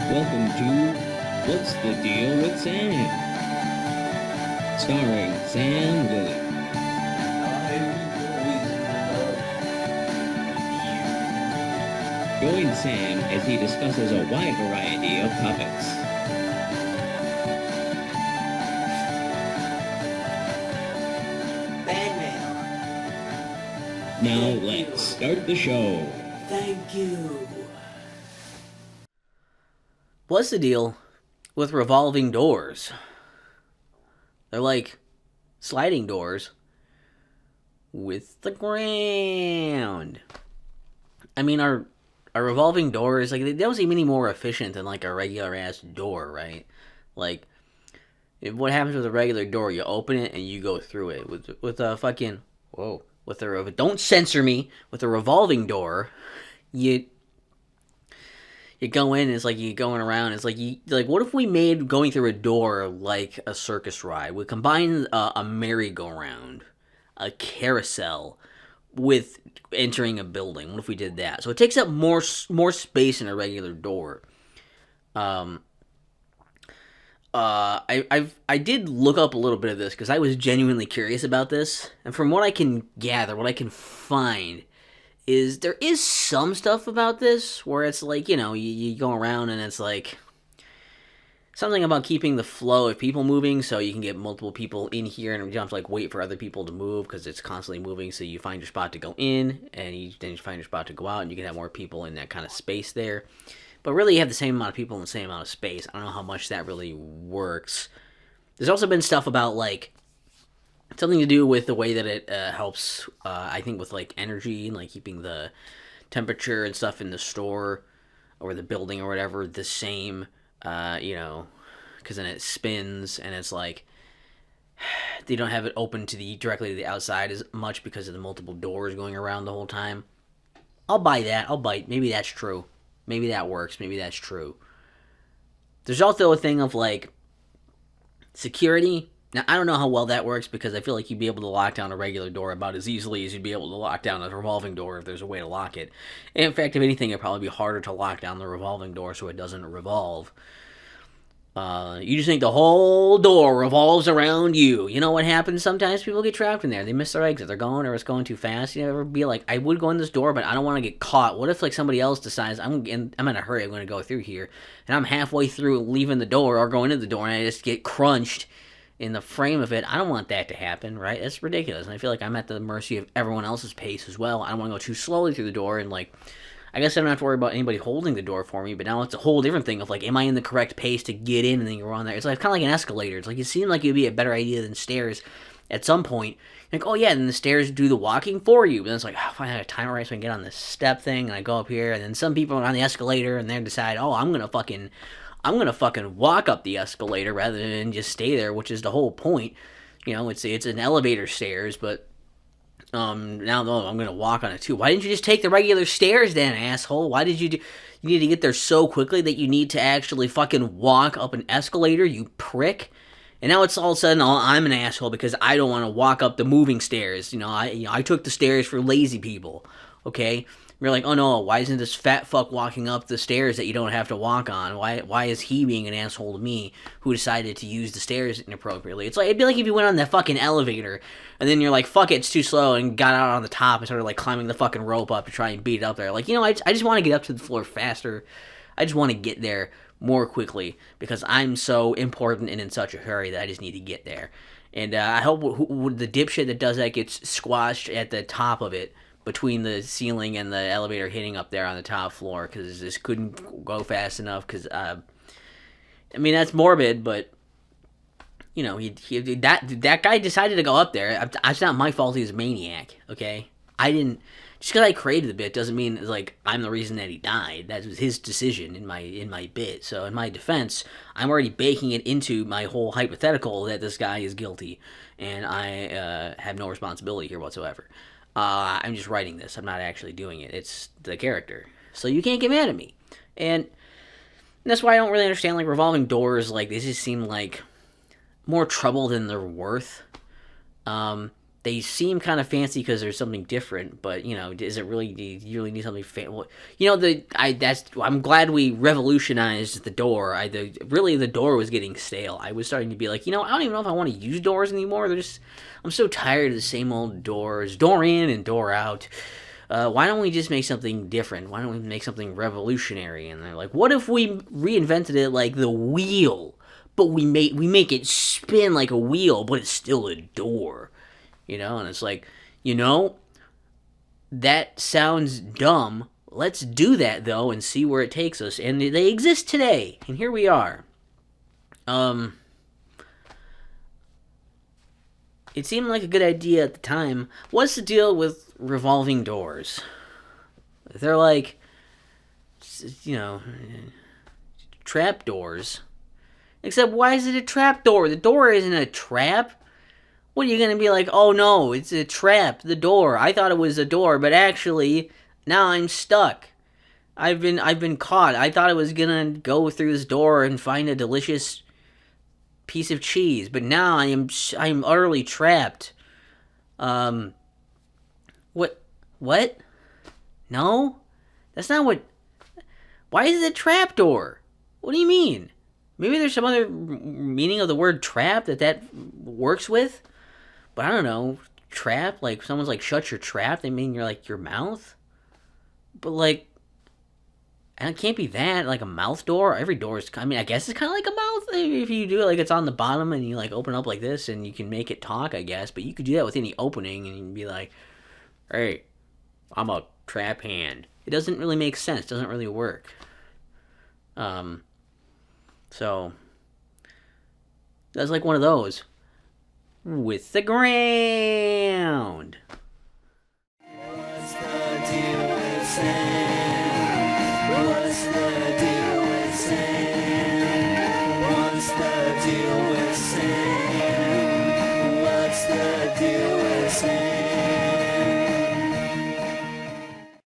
Welcome to What's the Deal with Sam? Starring Sam Lilly. Join Sam as he discusses a wide variety of topics. Bad Now Thank let's you. start the show. Thank you. What's the deal with revolving doors? They're like sliding doors with the ground. I mean, our revolving doors, like, they don't seem any more efficient than like a regular ass door, right? Like, what happens with a regular door? You open it and you go through it. With a fucking whoa, with a don't censor me. With a revolving door, you go in and it's like you going around. It's like what if we made going through a door like a circus ride? We combine a merry-go-round, a carousel, with entering a building. What if we did that? So it takes up more space than a regular door. Um, I did look up a little bit of this because I was genuinely curious about this, and from what I can gather, what I can find, is there is some stuff about this where it's like, you go around and it's like something about keeping the flow of people moving so you can get multiple people in here and you don't have to like wait for other people to move because it's constantly moving, so you find your spot to go in and then you find your spot to go out and you can have more people in that kind of space there. But really you have the same amount of people in the same amount of space. I don't know how much that really works. There's also been stuff about like something to do with the way that it helps, I think, with like energy and like keeping the temperature and stuff in the store or the building or whatever the same, because then it spins and it's like they don't have it open to the directly to the outside as much because of the multiple doors going around the whole time. I'll buy that. I'll bite. Maybe that's true. Maybe that works. Maybe that's true. There's also a thing of like security. Now, I don't know how well that works because I feel like you'd be able to lock down a regular door about as easily as you'd be able to lock down a revolving door if there's a way to lock it. And in fact, if anything, it'd probably be harder to lock down the revolving door so it doesn't revolve. You just think the whole door revolves around you. You know what happens? Sometimes people get trapped in there. They miss their exit. They're going or it's going too fast. You ever be like, I would go in this door, but I don't want to get caught. What if like somebody else decides I'm in a hurry, I'm going to go through here, and I'm halfway through leaving the door or going into the door, and I just get crunched in the frame of it? I don't want that to happen, right? That's ridiculous. And I feel like I'm at the mercy of everyone else's pace as well. I don't want to go too slowly through the door and like I guess I don't have to worry about anybody holding the door for me, but now it's a whole different thing of like, am I in the correct pace to get in and then you're on there? It's like kind of like an escalator. It's like it seemed like it'd be a better idea than stairs at some point. Like, oh yeah, then the stairs do the walking for you. But then it's like, oh, if I had a timer right so I can get on this step thing and I go up here, and then some people are on the escalator and they decide, oh, I'm gonna fucking walk up the escalator rather than just stay there, which is the whole point. It's an elevator stairs, but now though I'm gonna walk on it too. Why didn't you just take the regular stairs then, asshole? Why did you do? You need to get there so quickly that you need to actually fucking walk up an escalator, you prick. And now it's all of a sudden, oh, I'm an asshole because I don't want to walk up the moving stairs. I took the stairs for lazy people. Okay, you're like, oh no, why isn't this fat fuck walking up the stairs that you don't have to walk on? Why is he being an asshole to me who decided to use the stairs inappropriately? It's like, it'd be like if you went on that fucking elevator and then you're like, fuck it, it's too slow, and got out on the top and started like climbing the fucking rope up to try and beat it up there. Like, I just want to get up to the floor faster. I just want to get there more quickly because I'm so important and in such a hurry that I just need to get there. And I hope the dipshit that does that gets squashed at the top of it, between the ceiling and the elevator hitting up there on the top floor, because this couldn't go fast enough. Because I mean, that's morbid, but that guy decided to go up there. It's not my fault. He's a maniac. Okay, I didn't. Just because I created the bit doesn't mean like I'm the reason that he died. That was his decision in my bit. So in my defense, I'm already baking it into my whole hypothetical that this guy is guilty, and I have no responsibility here whatsoever. I'm just writing this. I'm not actually doing it. It's the character. So you can't get mad at me. And that's why I don't really understand like revolving doors. Like, they just seem like more trouble than they're worth. They they seem kind of fancy because there's something different, but is it really? Do you really need something fancy? Well, I'm glad we revolutionized the door. Really the door was getting stale. I was starting to be like, I don't even know if I want to use doors anymore. I'm so tired of the same old doors, door in and door out. Why don't we just make something different? Why don't we make something revolutionary? And they're like, what if we reinvented it like the wheel, but we make it spin like a wheel, but it's still a door. And it's like, that sounds dumb. Let's do that, though, and see where it takes us. And they exist today, and here we are. It seemed like a good idea at the time. What's the deal with revolving doors? They're like, trap doors. Except, why is it a trap door? The door isn't a trap. What are you going to be like, oh no, it's a trap, the door. I thought it was a door, but actually, now I'm stuck. I've been caught. I thought I was going to go through this door and find a delicious piece of cheese, but now I'm utterly trapped. What? No? That's not what... Why is it a trap door? What do you mean? Maybe there's some other meaning of the word trap that works with? But I don't know, trap, like someone's like, shut your trap, they mean you're like your mouth? But like, and it can't be that, like a mouth door. Every door is, I guess it's kind of like a mouth. If you do it like it's on the bottom and you like open up like this and you can make it talk, I guess. But you could do that with any opening and you can be like, hey, I'm a trap hand. It doesn't really make sense, doesn't really work. So, that's like one of those. With the ground. What's the deal with